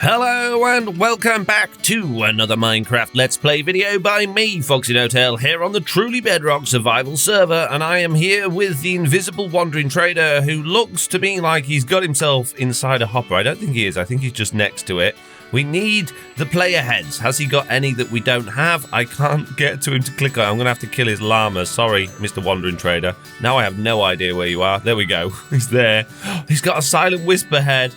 Hello and welcome back to another Minecraft Let's Play video by me, FoxyNoTail, here on the truly Bedrock survival server, and I am here with the invisible wandering trader who looks to me like he's got himself inside a hopper. I don't think he is, I think he's just next to it. We need the player heads. Has he got any that we don't have? I can't get to him to click on. I'm going to have to kill his llama. Sorry, Mr. Wandering Trader. Now I have no idea where you are. There we go. He's there. He's got a silent whisper head.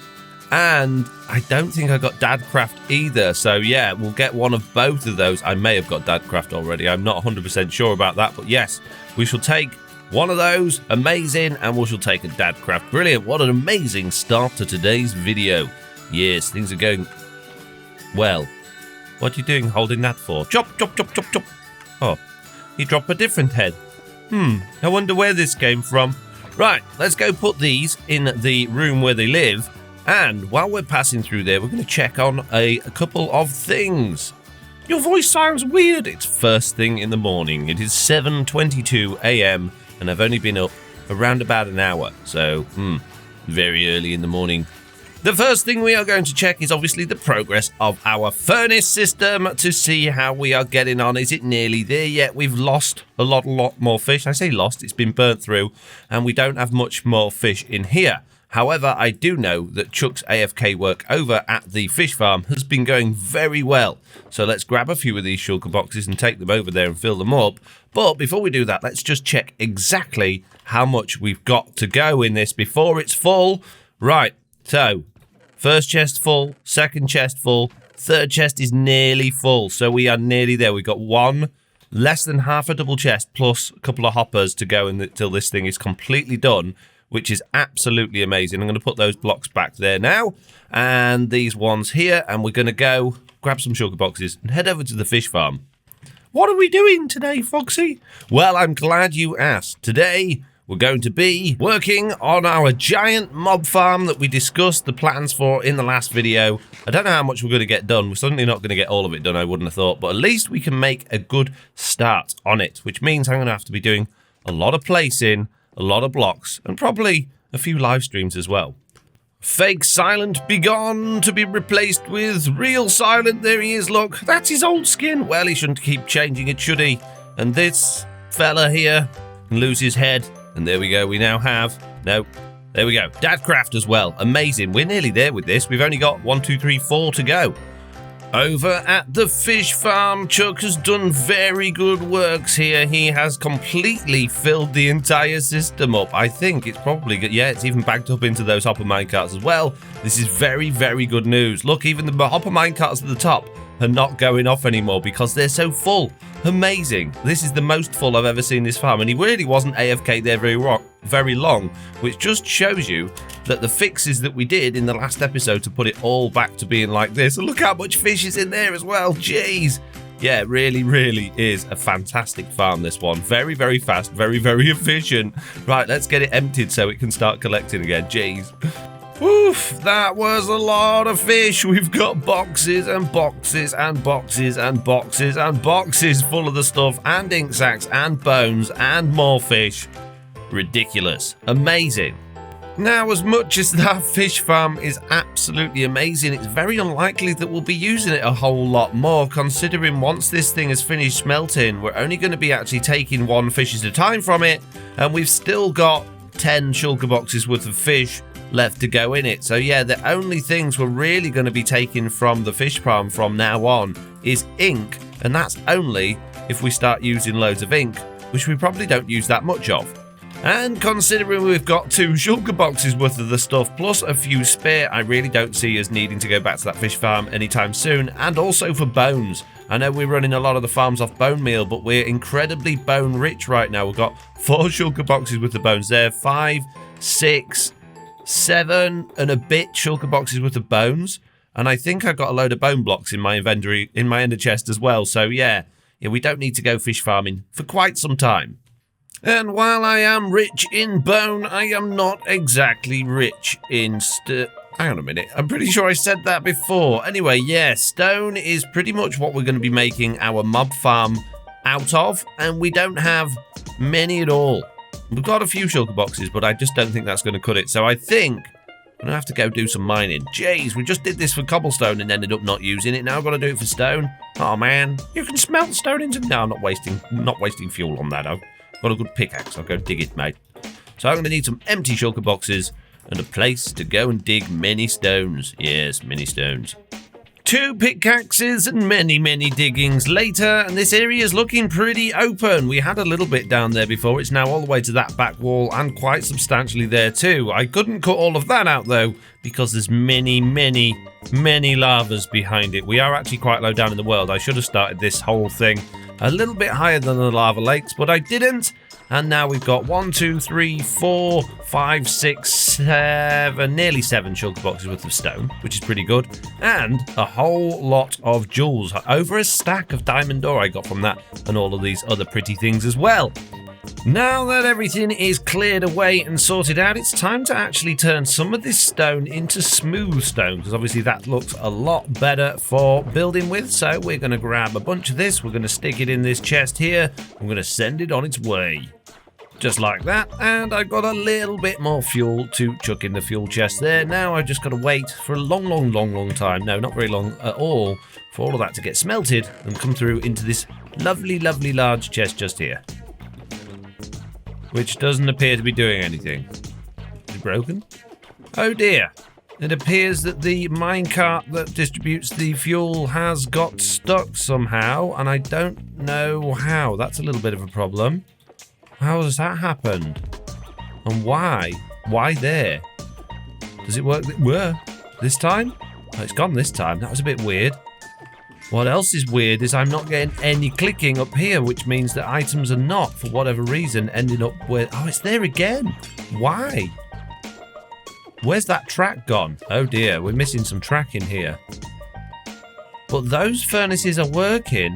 And I don't think I got Dadcraft either. So yeah, we'll get one of both of those. I may have got Dadcraft already. I'm not 100% sure about that. But yes, we shall take one of those. Amazing. And we shall take a Dadcraft. Brilliant. What an amazing start to today's video. Yes, things are going well. What are you doing holding that for? Chop, chop, chop, chop, chop. Oh, he dropped a different head. I wonder where this came from. Right, let's go put these in the room where they live. And while we're passing through there, we're going to check on a couple of things. Your voice sounds weird. It's first thing in the morning. It is 7:22 a.m. and I've only been up around about an hour. So, very early in the morning. The first thing we are going to check is obviously the progress of our furnace system to see how we are getting on. Is it nearly there yet? We've lost a lot more fish. I say lost, it's been burnt through, and we don't have much more fish in here. However, I do know that Chuck's AFK work over at the fish farm has been going very well. So let's grab a few of these shulker boxes and take them over there and fill them up. But before we do that, let's just check exactly how much we've got to go in this before it's full. Right, so first chest full, second chest full, third chest is nearly full. So we are nearly there. We've got one, less than half a double chest plus a couple of hoppers to go until this thing is completely done, which is absolutely amazing. I'm going to put those blocks back there now, and these ones here, and we're going to go grab some sugar boxes and head over to the fish farm. What are we doing today, Foxy? Well, I'm glad you asked. Today, we're going to be working on our giant mob farm that we discussed the plans for in the last video. I don't know how much we're going to get done. We're certainly not going to get all of it done, I wouldn't have thought, but at least we can make a good start on it, which means I'm going to have to be doing a lot of placing, a lot of blocks, and probably a few live streams as well. Fake Silent be gone to be replaced with real Silent. There he is, look. That's his old skin. Well, he shouldn't keep changing it, should he? And this fella here can lose his head. And there we go. We now have... No. There we go. Dadcraft as well. Amazing. We're nearly there with this. We've only got 1, 2, 3, 4 to go. Over at the fish farm, Chuck has done very good works here. He has completely filled the entire system up. I think it's probably good. Yeah, it's even backed up into those hopper minecarts as well. This is very, very good news. Look, even the hopper minecarts at the top are not going off anymore because they're so full. Amazing. This is the most full I've ever seen this farm, and he really wasn't AFK there very long, which just shows you that the fixes that we did in the last episode to put it all back to being like this. And look how much fish is in there as well. Jeez. Yeah, it really, really is a fantastic farm, this one. Very, very fast, very, very efficient. Right, let's get it emptied so it can start collecting again. Jeez. Oof, that was a lot of fish. We've got boxes and boxes and boxes and boxes and boxes full of the stuff, and ink sacks and bones and more fish. Ridiculous. Amazing. Now, as much as that fish farm is absolutely amazing, it's very unlikely that we'll be using it a whole lot more, considering once this thing is finished smelting, we're only going to be actually taking one fish at a time from it, and we've still got 10 shulker boxes worth of fish left to go in it. So yeah, the only things we're really going to be taking from the fish farm from now on is ink, and that's only if we start using loads of ink, which we probably don't use that much of. And considering we've got 2 shulker boxes worth of the stuff plus a few spare, I really don't see us needing to go back to that fish farm anytime soon. And also for bones, I know we're running a lot of the farms off bone meal, but we're incredibly bone rich right now. We've got 4 shulker boxes with the bones there, 5, 6, 7 and a bit shulker boxes worth of bones, and I think I've got a load of bone blocks in my inventory, in my ender chest as well. So yeah, we don't need to go fish farming for quite some time. And while I am rich in bone, I am not exactly rich in hang on a minute, I'm pretty sure I said that before. Anyway, yeah, stone is pretty much what we're going to be making our mob farm out of, and we don't have many at all. We've got a few shulker boxes, but I just don't think that's going to cut it. So I think Gonna have to go do some mining. Jeez, we just did this for cobblestone and ended up not using it. Now I've got to do it for stone. Oh man, you can smelt stone into... No, I'm not wasting fuel on that. I've got a good pickaxe. I'll go dig it, mate. So I'm going to need some empty shulker boxes and a place to go and dig many stones. Yes, many stones. 2 pickaxes and many, many diggings later, and this area is looking pretty open. We had a little bit down there before. It's now all the way to that back wall and quite substantially there too. I couldn't cut all of that out though, because there's many, many, many lavas behind it. We are actually quite low down in the world. I should have started this whole thing a little bit higher than the lava lakes, but I didn't. And now we've got 1, 2, 3, 4, 5, 6, 7, nearly 7 shulker boxes worth of stone, which is pretty good. And a whole lot of jewels, over a stack of diamond ore I got from that, and all of these other pretty things as well. Now that everything is cleared away and sorted out, it's time to actually turn some of this stone into smooth stone, because obviously that looks a lot better for building with. So we're going to grab a bunch of this, we're going to stick it in this chest here, I'm going to send it on its way. Just like that, and I've got a little bit more fuel to chuck in the fuel chest there. Now I've just got to wait for a long time, no, not very long at all, for all of that to get smelted and come through into this lovely, lovely large chest just here. Which doesn't appear to be doing anything. Is it broken? Oh dear. It appears that the minecart that distributes the fuel has got stuck somehow, and I don't know how. That's a little bit of a problem. How has that happened? And why? Why there? Does it work this time? Oh, it's gone this time. That was a bit weird. What else is weird is I'm not getting any clicking up here, which means that items are not, for whatever reason, ending up where... Oh, it's there again. Why? Where's that track gone? Oh dear, we're missing some track in here. But those furnaces are working,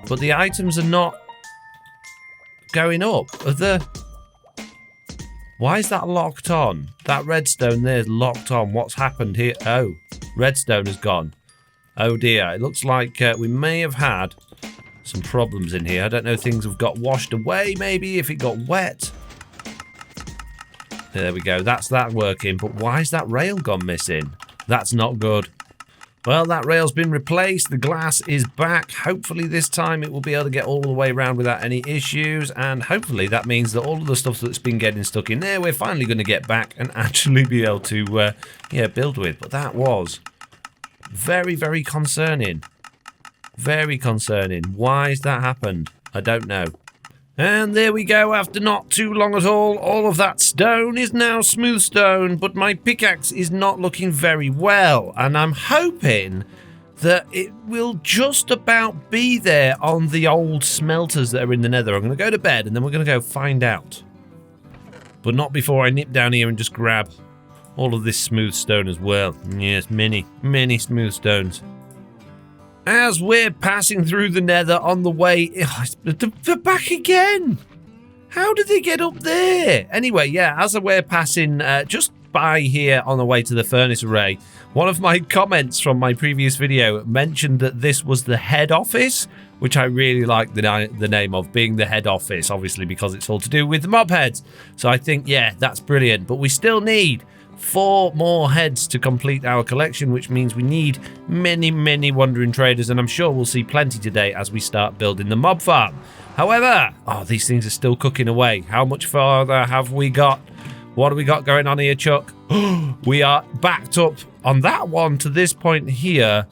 but the items are not going up. Why is that locked on? That redstone there is locked on. What's happened here? Oh, redstone has gone. Oh dear, it looks like we may have had some problems in here. I don't know if things have got washed away, maybe, if it got wet. There we go, that's that working, but why is that rail gone missing? That's not good. Well, that rail's been replaced, the glass is back. Hopefully this time it will be able to get all the way around without any issues, and hopefully that means that all of the stuff that's been getting stuck in there, we're finally going to get back and actually be able to build with. But that was very, very concerning. Very concerning. Why has that happened? I don't know. And there we go, after not too long at all of that stone is now smooth stone, but my pickaxe is not looking very well, and I'm hoping that it will just about be there on the old smelters that are in the nether. I'm going to go to bed, and then we're going to go find out. But not before I nip down here and just grab all of this smooth stone as well. Yes, many, many smooth stones. As we're passing through the nether on the way... They're back again! How did they get up there? Anyway, yeah, as we're passing just by here on the way to the furnace array, one of my comments from my previous video mentioned that this was the head office, which I really like the name of, being the head office, obviously because it's all to do with the mob heads. So I think, yeah, that's brilliant. But we still need 4 more heads to complete our collection, which means we need many, many wandering traders, and I'm sure we'll see plenty today as we start building the mob farm. However, these things are still cooking away. How much farther have we got? What have we got going on here, Chuck? We are backed up on that one to this point here,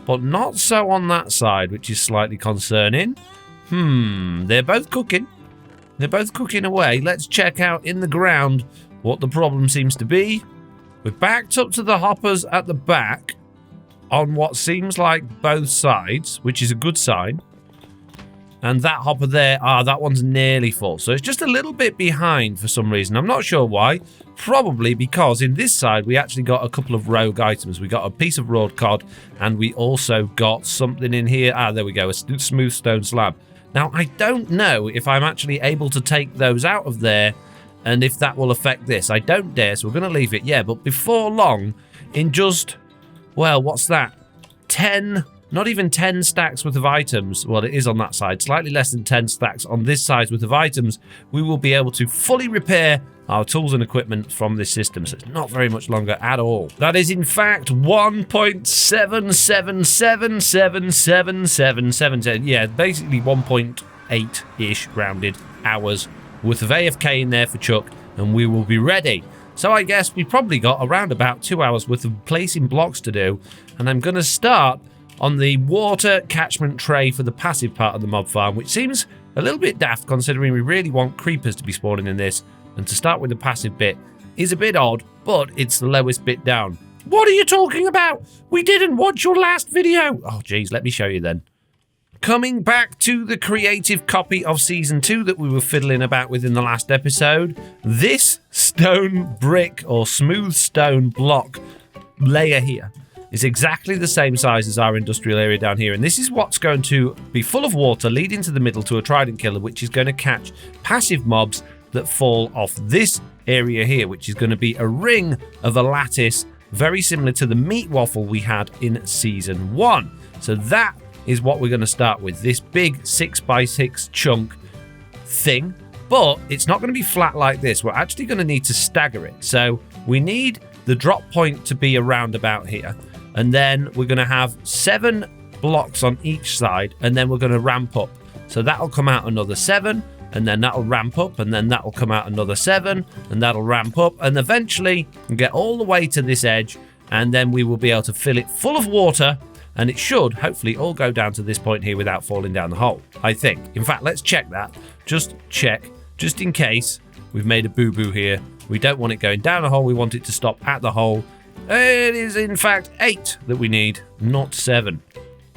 but not so on that side, which is slightly concerning. They're both cooking. They're both cooking away. Let's check out in the ground what the problem seems to be. We're backed up to the hoppers at the back on what seems like both sides, which is a good sign. And that hopper there, that one's nearly full. So it's just a little bit behind for some reason. I'm not sure why. Probably because in this side, we actually got a couple of rogue items. We got a piece of raw cod, and we also got something in here. There we go, a smooth stone slab. Now, I don't know if I'm actually able to take those out of there and if that will affect this. I don't dare, so we're going to leave it. Yeah, but before long, in just, well, what's that? 10 not even 10 stacks worth of items, well, it is on that side, slightly less than 10 stacks on this side worth of items, we will be able to fully repair our tools and equipment from this system. So it's not very much longer at all. That is in fact 1.777777. Yeah, basically 1.8-ish rounded hours worth of AFK in there for Chuck, and we will be ready. So I guess we probably got around about 2 hours worth of placing blocks to do, and I'm going to start on the water catchment tray for the passive part of the mob farm, which seems a little bit daft considering we really want creepers to be spawning in this, and to start with the passive bit is a bit odd, but it's the lowest bit down. What are you talking about? We didn't watch your last video. Oh geez, let me show you then. Coming back to the creative copy of Season 2 that we were fiddling about with in the last episode, this stone brick or smooth stone block layer here is exactly the same size as our industrial area down here, and this is what's going to be full of water leading to the middle to a trident killer, which is going to catch passive mobs that fall off this area here, which is going to be a ring of a lattice very similar to the meat waffle we had in Season 1. So that is what we're going to start with, this big 6x6 chunk thing, but it's not going to be flat like this. We're actually going to need to stagger it. So we need the drop point to be around about here, and then we're going to have 7 blocks on each side, and then we're going to ramp up. So that'll come out another 7, and then that'll ramp up, and then that'll come out another 7, and that'll ramp up, and eventually get all the way to this edge, and then we will be able to fill it full of water, and it should hopefully all go down to this point here without falling down the hole, I think. In fact, let's check that. Just check, just in case we've made a boo-boo here. We don't want it going down a hole, we want it to stop at the hole. It is in fact 8 that we need, not 7.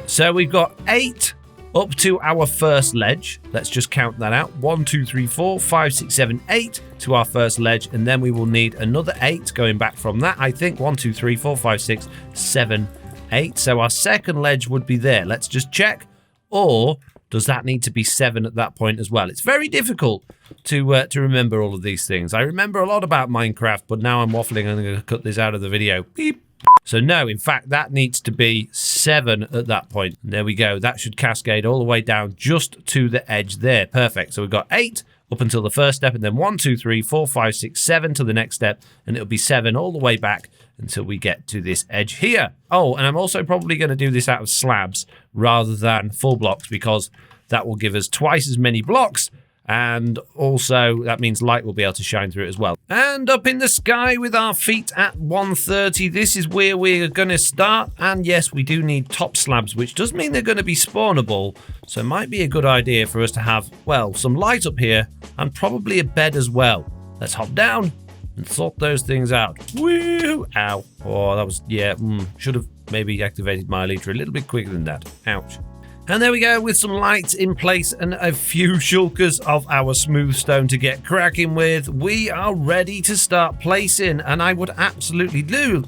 So we've got 8 up to our first ledge. Let's just count that out. 1, 2, 3, 4, 5, 6, 7, 8 to our first ledge, and then we will need another 8 going back from that, I think. 1, 2, 3, 4, 5, 6, 7, 8. So our second ledge would be there. Let's just check. Or does that need to be 7 at that point as well? It's very difficult to remember all of these things. I remember a lot about Minecraft, but now I'm waffling and I'm going to cut this out of the video. Beep. So no, in fact, that needs to be 7 at that point. There we go. That should cascade all the way down just to the edge there. Perfect. So we've got 8 up until the first step, and then 1, 2, 3, 4, 5, 6, 7 to the next step, and it'll be 7 all the way back until we get to this edge here. Oh, and I'm also probably going to do this out of slabs rather than full blocks, because that will give us twice as many blocks, and also that means light will be able to shine through it as well. And up in the sky with our feet at 130, this is where we're going to start. And yes, we do need top slabs, which does mean they're going to be spawnable, so it might be a good idea for us to have, well, some light up here and probably a bed as well. Let's hop down and sort those things out. Woo! Ow. Oh, that was, yeah, should have maybe activated my elytra a little bit quicker than that. Ouch. And there we go, with some lights in place and a few shulkers of our smooth stone to get cracking with, we are ready to start placing. And I would absolutely love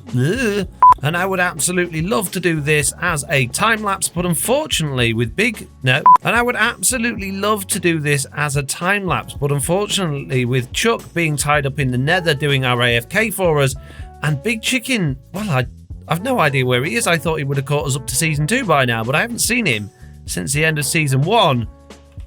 to do this as a time lapse, but unfortunately with Chuck being tied up in the nether doing our AFK for us, and Big Chicken, well, I've no idea where he is. I thought he would have caught us up to Season 2 by now, but I haven't seen him since the end of Season 1.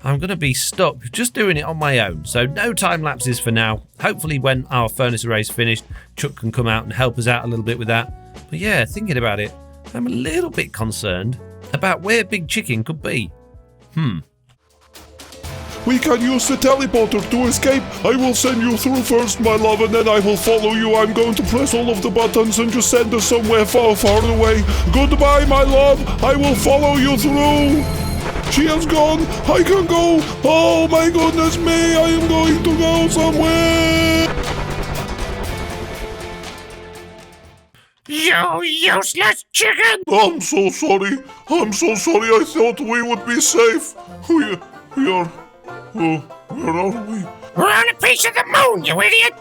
I'm going to be stuck just doing it on my own. So no time lapses for now. Hopefully when our furnace array is finished, Chuck can come out and help us out a little bit with that. But yeah, thinking about it, I'm a little bit concerned about where Big Chicken could be. We can use the teleporter to escape. I will send you through first, my love, and then I will follow you. I'm going to press all of the buttons and just send us somewhere far, far away. Goodbye, my love. I will follow you through. She has gone. I can go. Oh, my goodness me. I am going to go somewhere. You useless chicken! I'm so sorry. I thought we would be safe. We are... Oh, where are we? We're on a piece of the moon, you idiot!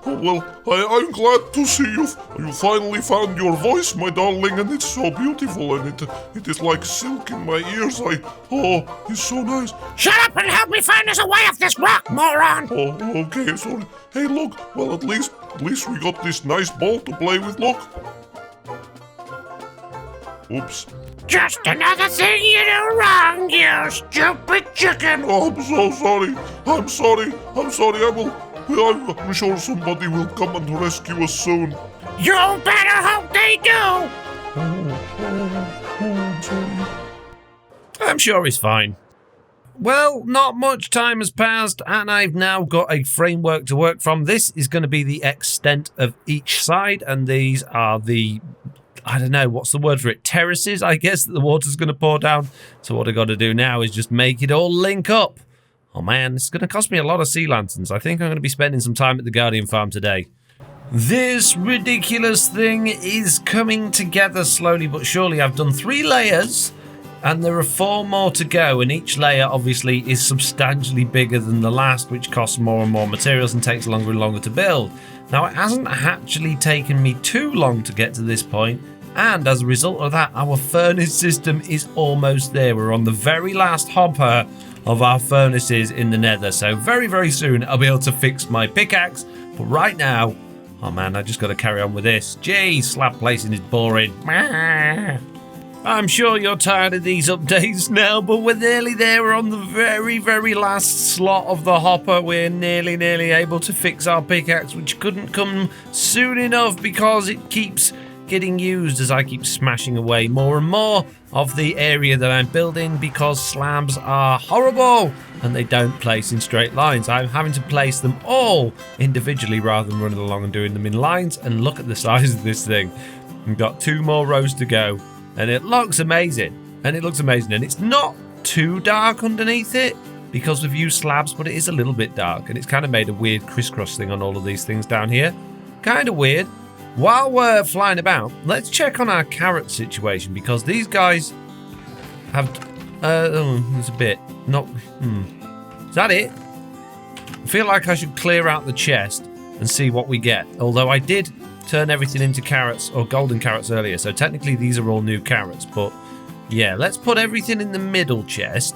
Well, I'm glad to see you. You finally found your voice, my darling, and it's so beautiful, and it is like silk in my ears. It's so nice. Shut up and help me find us a way off this rock, moron! Oh, okay, sorry. Hey, look, well, at least we got this nice ball to play with, look. Oops. Just another thing you do wrong, you stupid chicken. Oh, I'm so sorry. I'm sorry. I'm sure somebody will come and rescue us soon. You better hope they do. I'm sorry. I'm sure he's fine. Well, not much time has passed, and I've now got a framework to work from. This is going to be the extent of each side, and these are the, I don't know, what's the word for it? Terraces, I guess, that the water's going to pour down. So what I've got to do now is just make it all link up. Oh man, it's going to cost me a lot of sea lanterns. I think I'm going to be spending some time at the Guardian farm today. This ridiculous thing is coming together slowly but surely. I've done 3 layers, and there are 4 more to go, and each layer obviously is substantially bigger than the last, which costs more and more materials and takes longer and longer to build. Now, it hasn't actually taken me too long to get to this point, and as a result of that, our furnace system is almost there. We're on the very last hopper of our furnaces in the nether, so very, very soon I'll be able to fix my pickaxe. But right now, oh man, I just got to carry on with this. Gee, slab placing is boring. I'm sure you're tired of these updates now, but we're nearly there. We're on the very, very last slot of the hopper. We're nearly able to fix our pickaxe, which couldn't come soon enough because it keeps getting used as I keep smashing away more and more of the area that I'm building because slabs are horrible and they don't place in straight lines. I'm having to place them all individually rather than running along and doing them in lines. And look at the size of this thing. We've got 2 more rows to go. And it looks amazing. And it's not too dark underneath it because we've used slabs, but it is a little bit dark. And it's kind of made a weird crisscross thing on all of these things down here. Kind of weird. While we're flying about, let's check on our carrot situation because these guys have... there's a bit. Not... Is that it? I feel like I should clear out the chest and see what we get. Although I did turn everything into carrots or golden carrots earlier, so technically these are all new carrots. But yeah, let's put everything in the middle chest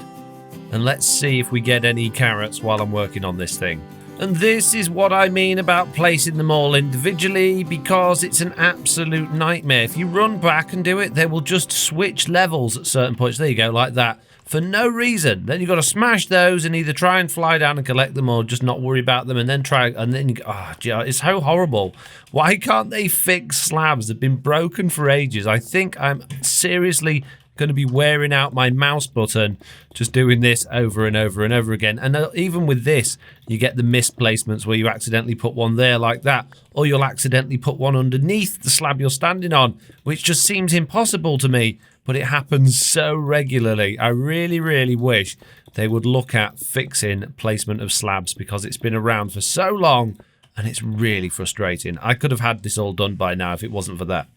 and let's see if we get any carrots while I'm working on this thing. And this is what I mean about placing them all individually because it's an absolute nightmare. If you run back and do it, they will just switch levels at certain points. There you go, like that. For no reason. Then you've got to smash those and either try and fly down and collect them or just not worry about them and then try. And then you go, oh, it's so horrible. Why can't they fix slabs? They've been broken for ages. I think I'm seriously going to be wearing out my mouse button just doing this over and over and over again. And even with this, you get the misplacements where you accidentally put one there like that, or you'll accidentally put one underneath the slab you're standing on, which just seems impossible to me, but it happens so regularly. I really, really wish they would look at fixing placement of slabs because it's been around for so long and it's really frustrating. I could have had this all done by now if it wasn't for that.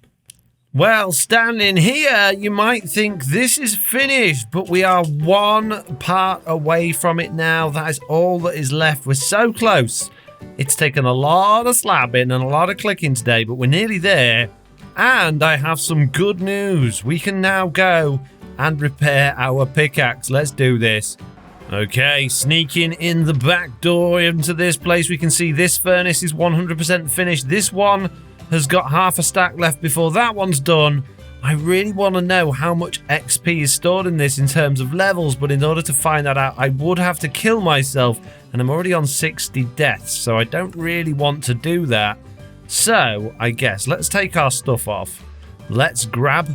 Well, standing here, you might think this is finished, but we are 1 part away from it now. That is all that is left. We're so close. It's taken a lot of slabbing and a lot of clicking today, but we're nearly there. And I have some good news. We can now go and repair our pickaxe. Let's do this. Okay, sneaking in the back door into this place, we can see this furnace is 100% finished. This one has got half a stack left before that one's done. I really want to know how much XP is stored in this in terms of levels, but in order to find that out, I would have to kill myself, and I'm already on 60 deaths, so I don't really want to do that. So, I guess, let's take our stuff off. Let's grab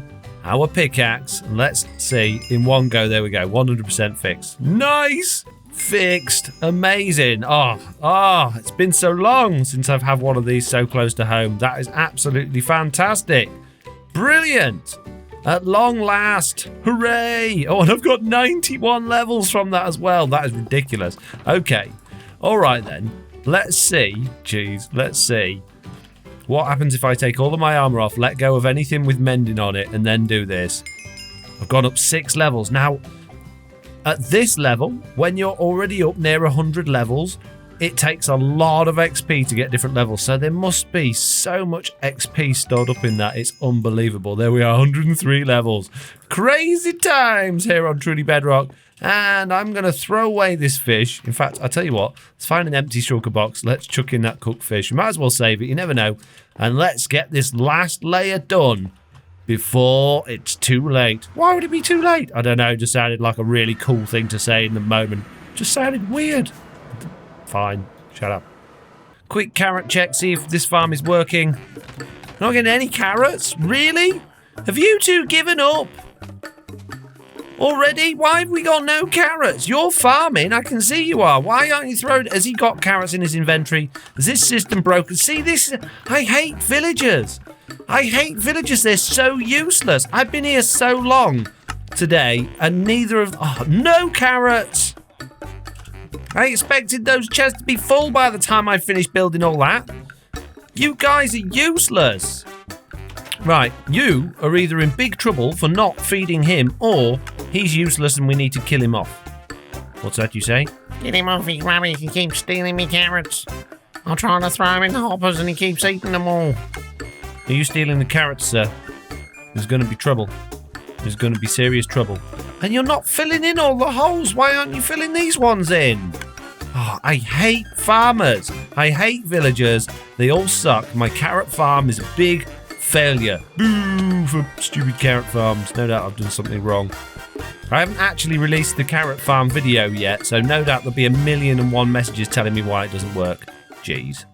our pickaxe, and let's see, in one go, there we go, 100% fixed. Nice! Fixed. Amazing. Oh, it's been so long since I've had one of these so close to home. That is absolutely fantastic. Brilliant. At long last. Hooray. Oh, and I've got 91 levels from that as well. That is ridiculous. Okay. All right then. Let's see. Let's see. What happens if I take all of my armor off, let go of anything with mending on it, and then do this? I've gone up 6 levels. Now, at this level, when you're already up near 100 levels, it takes a lot of XP to get different levels. So there must be so much XP stored up in that. It's unbelievable. There we are, 103 levels. Crazy times here on Truly Bedrock. And I'm going to throw away this fish. In fact, I'll tell you what. Let's find an empty shulker box. Let's chuck in that cooked fish. We might as well save it. You never know. And let's get this last layer done. before it's too late. Why would it be too late? I don't know, it just sounded like a really cool thing to say in the moment. Just sounded weird. Fine, shut up. Quick carrot check, see if this farm is working. Not getting any carrots? Really? Have you two given up? Already? Why have we got no carrots? You're farming, I can see you are. Why aren't you throwing... Has he got carrots in his inventory? Is this system broken? See this? I hate villagers. I hate villagers, they're so useless. I've been here so long today and neither of... Oh, no carrots. I expected those chests to be full by the time I finished building all that. You guys are useless. Right, you are either in big trouble for not feeding him or he's useless and we need to kill him off. What's that you say? Get him off, he's rubbish. He keeps stealing me carrots. I'm trying to throw him in the hoppers and he keeps eating them all. Are you stealing the carrots, sir? There's going to be trouble. There's going to be serious trouble. And you're not filling in all the holes. Why aren't you filling these ones in? Oh, I hate farmers. I hate villagers. They all suck. My carrot farm is a big failure. Boo for stupid carrot farms. No doubt I've done something wrong. I haven't actually released the carrot farm video yet, so no doubt there'll be 1,000,001 messages telling me why it doesn't work. Jeez.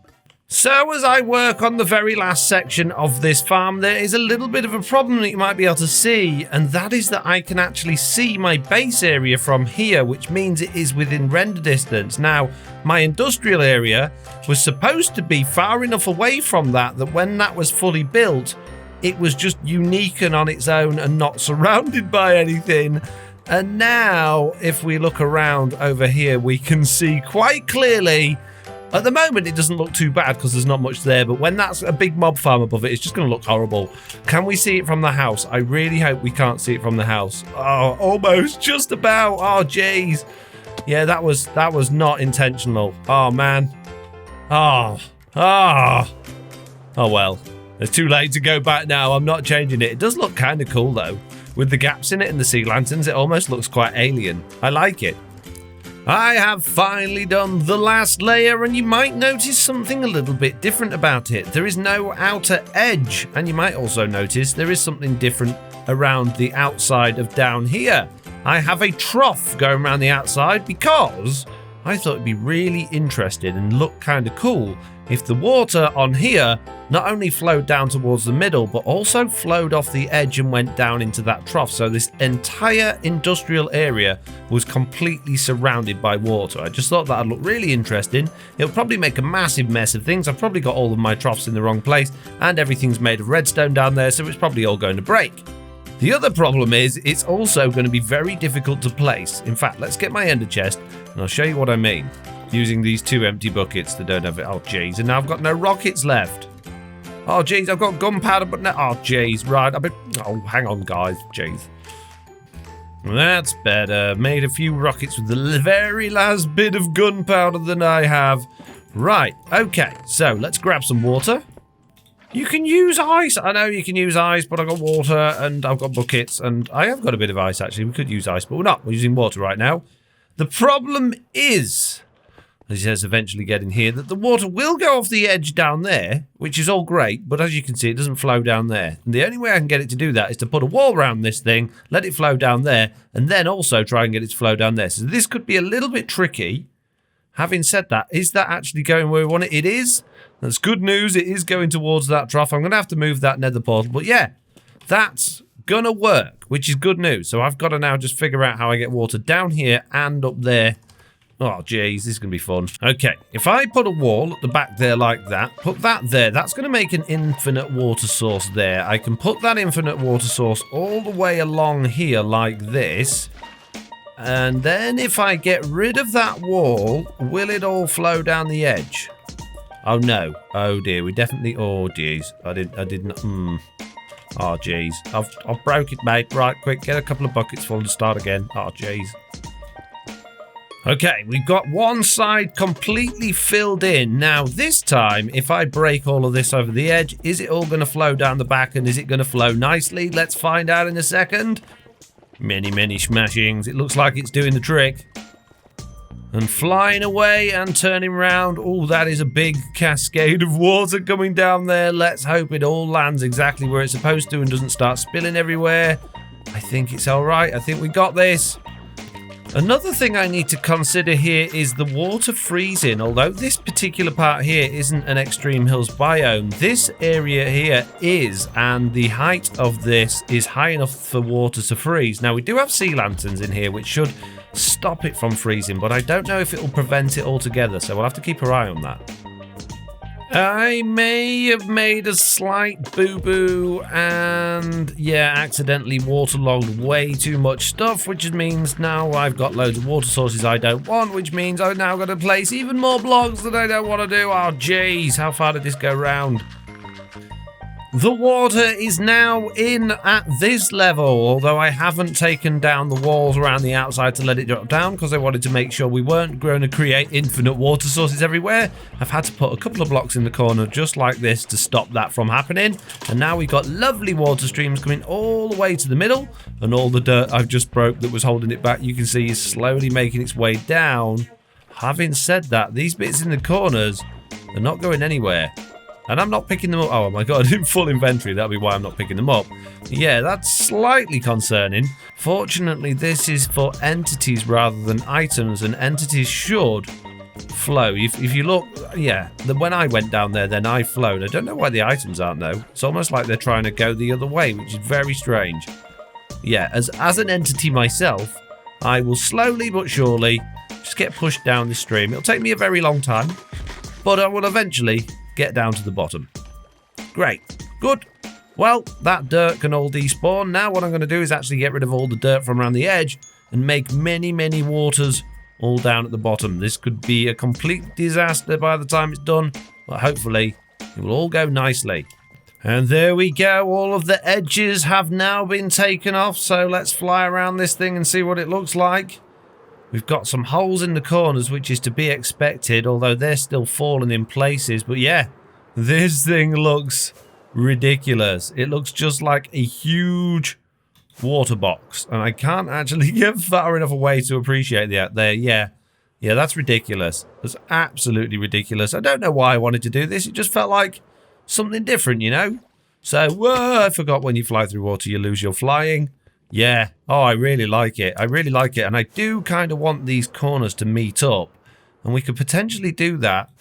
So as I work on the very last section of this farm, there is a little bit of a problem that you might be able to see, and that is that I can actually see my base area from here, which means it is within render distance. Now, my industrial area was supposed to be far enough away from that when that was fully built, it was just unique and on its own and not surrounded by anything. And now, if we look around over here, we can see quite clearly. At the moment, it doesn't look too bad because there's not much there, but when that's a big mob farm above it, it's just going to look horrible. Can we see it from the house? I really hope we can't see it from the house. Oh, almost, just about. Oh, jeez. Yeah, that was not intentional. Oh, man. Oh, well. It's too late to go back now. I'm not changing it. It does look kind of cool, though. With the gaps in it and the sea lanterns, it almost looks quite alien. I like it. I have finally done the last layer, and you might notice something a little bit different about it. There is no outer edge, and you might also notice there is something different around the outside of down here. I have a trough going around the outside because I thought it'd be really interesting and look kind of cool if the water on here not only flowed down towards the middle, but also flowed off the edge and went down into that trough. So this entire industrial area was completely surrounded by water. I just thought that'd look really interesting. It'll probably make a massive mess of things. I've probably got all of my troughs in the wrong place and everything's made of redstone down there, so it's probably all going to break. The other problem is it's also going to be very difficult to place. In fact, let's get my ender chest and I'll show you what I mean. Using these two empty buckets that don't have it. Oh, jeez. And now I've got no rockets left. Oh, jeez. I've got gunpowder, but no. Oh, jeez. Right. Oh, hang on, guys. Jeez. That's better. Made a few rockets with the very last bit of gunpowder that I have. Right. Okay. So let's grab some water. You can use ice. I know you can use ice, but I've got water and I've got buckets and I have got a bit of ice, actually. We could use ice, but we're not. We're using water right now. The problem is, as he says eventually getting here, that the water will go off the edge down there, which is all great, but as you can see, it doesn't flow down there. And the only way I can get it to do that is to put a wall around this thing, let it flow down there, and then also try and get it to flow down there. So this could be a little bit tricky. Having said that, is that actually going where we want it? It is. That's good news. It is going towards that trough. I'm going to have to move that nether portal, but yeah, that's going to work, which is good news. So I've got to now just figure out how I get water down here and up there. Oh, jeez, this is going to be fun. Okay, if I put a wall at the back there like that, put that there, that's going to make an infinite water source there. I can put that infinite water source all the way along here like this. And then if I get rid of that wall, will it all flow down the edge? Oh, no. Oh, dear, we definitely... Oh, jeez. I didn't... Oh, jeez. I've broke it, mate. Right, quick, get a couple of buckets full and start again. Oh, jeez. Okay, we've got one side completely filled in. Now, this time, if I break all of this over the edge, is it all going to flow down the back and is it going to flow nicely? Let's find out in a second. Many, many smashings. It looks like it's doing the trick. And flying away and turning round. Oh, that is a big cascade of water coming down there. Let's hope it all lands exactly where it's supposed to and doesn't start spilling everywhere. I think it's all right. I think we got this. Another thing I need to consider here is the water freezing. Although this particular part here isn't an extreme hills biome, this area here is, and the height of this is high enough for water to freeze. Now, we do have sea lanterns in here, which should stop it from freezing, but I don't know if it will prevent it altogether, so we'll have to keep our eye on that. I may have made a slight boo-boo and, yeah, accidentally waterlogged way too much stuff, which means now I've got loads of water sources I don't want, which means I've now got to place even more blocks that I don't want to do. Oh, jeez, how far did this go round? The water is now in at this level, although I haven't taken down the walls around the outside to let it drop down because I wanted to make sure we weren't going to create infinite water sources everywhere. I've had to put a couple of blocks in the corner just like this to stop that from happening. And now we've got lovely water streams coming all the way to the middle, and all the dirt I've just broke that was holding it back, you can see, is slowly making its way down. Having said that, these bits in the corners are not going anywhere. And I'm not picking them up. Oh my god, in full inventory. That'll be why I'm not picking them up. Yeah, that's slightly concerning. Fortunately, this is for entities rather than items, and entities should flow. If you look, yeah, when I went down there, then I flowed. I don't know why the items aren't, though. It's almost like they're trying to go the other way, which is very strange. Yeah, as an entity myself, I will slowly but surely just get pushed down the stream. It'll take me a very long time, but I will eventually get down to the bottom. Great. Good. Well, that dirt can all despawn. Now what I'm going to do is actually get rid of all the dirt from around the edge and make many, many waters all down at the bottom. This could be a complete disaster by the time it's done, but hopefully it will all go nicely. And there we go. All of the edges have now been taken off, so let's fly around this thing and see what it looks like. We've got some holes in the corners, which is to be expected, although they're still falling in places. But yeah, this thing looks ridiculous. It looks just like a huge water box, and I can't actually get far enough away to appreciate that there. Yeah, that's ridiculous. That's absolutely ridiculous. I don't know why I wanted to do this. It just felt like something different, you know? So, whoa, I forgot when you fly through water, you lose your flying. Yeah. Oh, I really like it. I really like it. And I do kind of want these corners to meet up. And we could potentially do that.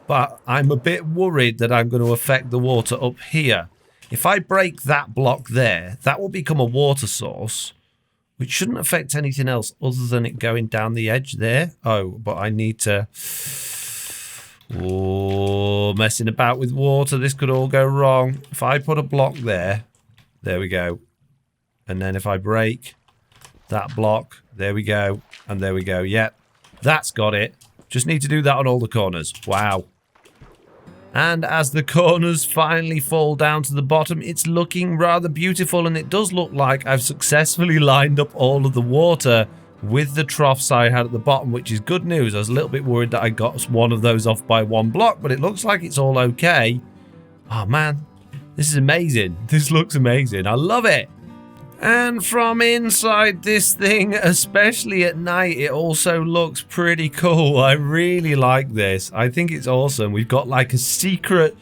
But I'm a bit worried that I'm going to affect the water up here. If I break that block there, that will become a water source, which shouldn't affect anything else other than it going down the edge there. Oh, but I need to... Oh, messing about with water. This could all go wrong. If I put a block there, there we go. And then if I break that block, there we go. And there we go. Yep, that's got it. Just need to do that on all the corners. Wow. And as the corners finally fall down to the bottom, it's looking rather beautiful. And it does look like I've successfully lined up all of the water with the troughs I had at the bottom, which is good news. I was a little bit worried that I got one of those off by one block, but it looks like it's all okay. Oh man, this is amazing. This looks amazing. I love it. And from inside this thing, especially at night, it also looks pretty cool. I really like this. I think it's awesome. We've got like a secret,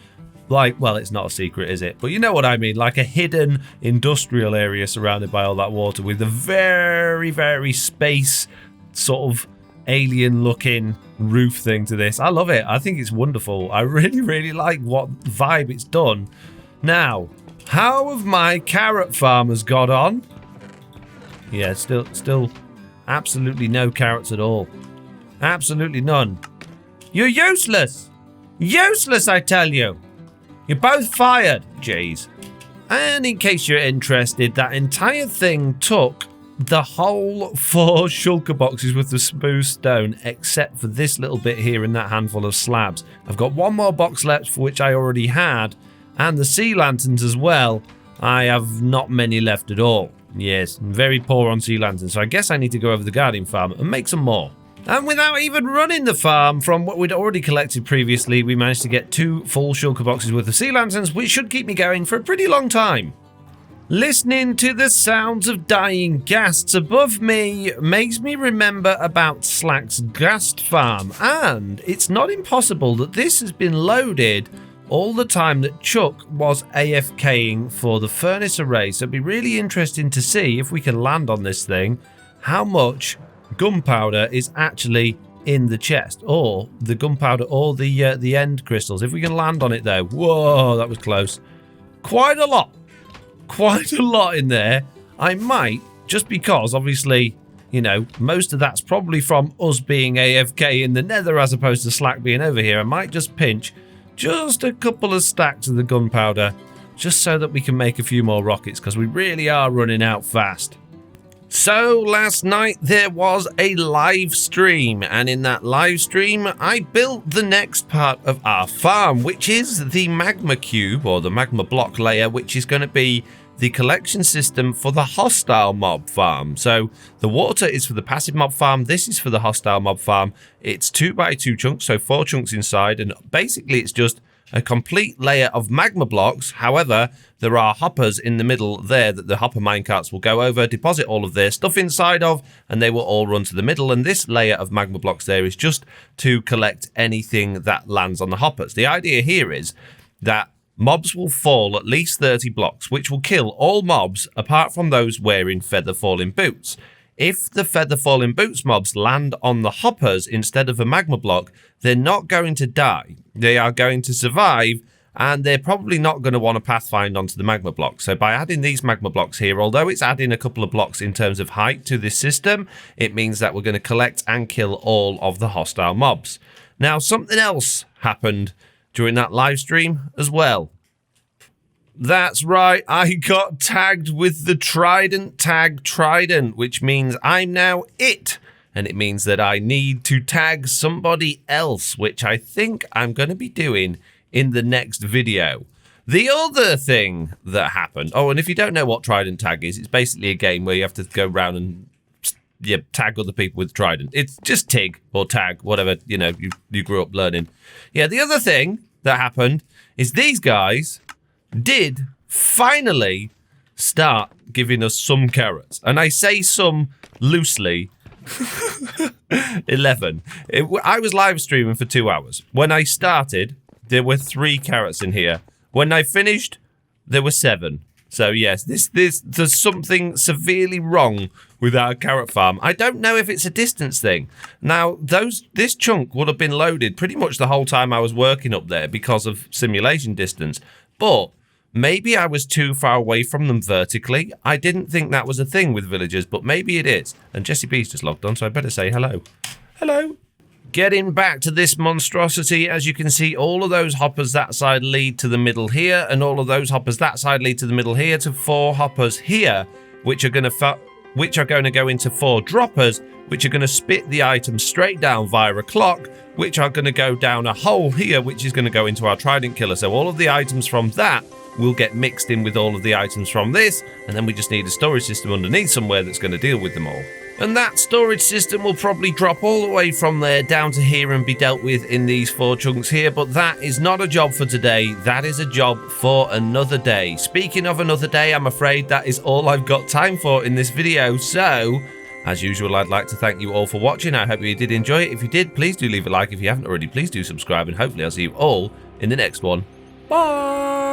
well, it's not a secret, is it? But you know what I mean, like a hidden industrial area surrounded by all that water with a very, very space sort of alien looking roof thing to this. I love it. I think it's wonderful. I really, really like what vibe it's done. Now, how have my carrot farmers got on? Yeah, still absolutely no carrots at all. Absolutely none. You're useless. Useless, I tell you. You're both fired. Jeez. And in case you're interested, that entire thing took the whole 4 shulker boxes with the smooth stone, except for this little bit here in that handful of slabs. I've got one more box left, for which I already had, and the sea lanterns as well. I have not many left at all. Yes, I'm very poor on sea lanterns, so I guess I need to go over the guarding farm and make some more. And without even running the farm from what we'd already collected previously, we managed to get 2 full shulker boxes worth of sea lanterns, which should keep me going for a pretty long time. Listening to the sounds of dying ghasts above me makes me remember about Slack's ghast farm, and it's not impossible that this has been loaded all the time that Chuck was AFKing for the furnace array. So it'd be really interesting to see if we can land on this thing, how much gunpowder is actually in the chest, or the gunpowder, or the end crystals. If we can land on it though, whoa, that was close. Quite a lot in there. I might, just because obviously, you know, most of that's probably from us being AFK in the nether as opposed to Slack being over here. I might just pinch just a couple of stacks of the gunpowder just so that we can make a few more rockets, because we really are running out fast. So last night there was a live stream, and in that live stream I built the next part of our farm, which is the magma cube, or the magma block layer, which is going to be the collection system for the hostile mob farm. So the water is for the passive mob farm, this is for the hostile mob farm. It's 2x2 chunks, so 4 chunks inside, and basically it's just a complete layer of magma blocks. However, there are hoppers in the middle there that the hopper minecarts will go over, deposit all of their stuff inside of, and they will all run to the middle. And this layer of magma blocks there is just to collect anything that lands on the hoppers. The idea here is that mobs will fall at least 30 blocks, which will kill all mobs apart from those wearing feather falling boots. If the feather falling boots mobs land on the hoppers instead of a magma block, they're not going to die. They are going to survive, and they're probably not going to want to pathfind onto the magma block. So by adding these magma blocks here, although it's adding a couple of blocks in terms of height to this system, it means that we're going to collect and kill all of the hostile mobs. Now, something else happened during that live stream as well. That's right, I got tagged with the Trident tag Trident, which means I'm now it. And it means that I need to tag somebody else, which I think I'm going to be doing in the next video. The other thing that happened... Oh, and if you don't know what Trident tag is, it's basically a game where you have to go around and tag other people with Trident. It's just TIG or tag, whatever, you know, you grew up learning. Yeah, the other thing that happened is these guys did finally start giving us some carrots. And I say some loosely. 11. I was live streaming for 2 hours. When I started, there were 3 carrots in here. When I finished, there were 7. So yes, there's something severely wrong with our carrot farm. I don't know if it's a distance thing. Now, this chunk would have been loaded pretty much the whole time I was working up there because of simulation distance. But maybe I was too far away from them vertically. I didn't think that was a thing with villagers, but maybe it is. And Jesse B's just logged on, so I better say hello. Hello. Getting back to this monstrosity, as you can see, all of those hoppers that side lead to the middle here, and all of those hoppers that side lead to the middle here, to 4 hoppers here, which are going to go into 4 droppers, which are going to spit the items straight down via a clock, which are going to go down a hole here, which is going to go into our Trident Killer. So all of the items from that will get mixed in with all of the items from this, and then we just need a storage system underneath somewhere that's going to deal with them all. And that storage system will probably drop all the way from there down to here and be dealt with in these 4 chunks here, but that is not a job for today. That is a job for another day. Speaking of another day, I'm afraid that is all I've got time for in this video. So, as usual, I'd like to thank you all for watching. I hope you did enjoy it. If you did, please do leave a like. If you haven't already, please do subscribe, and hopefully I'll see you all in the next one. Bye!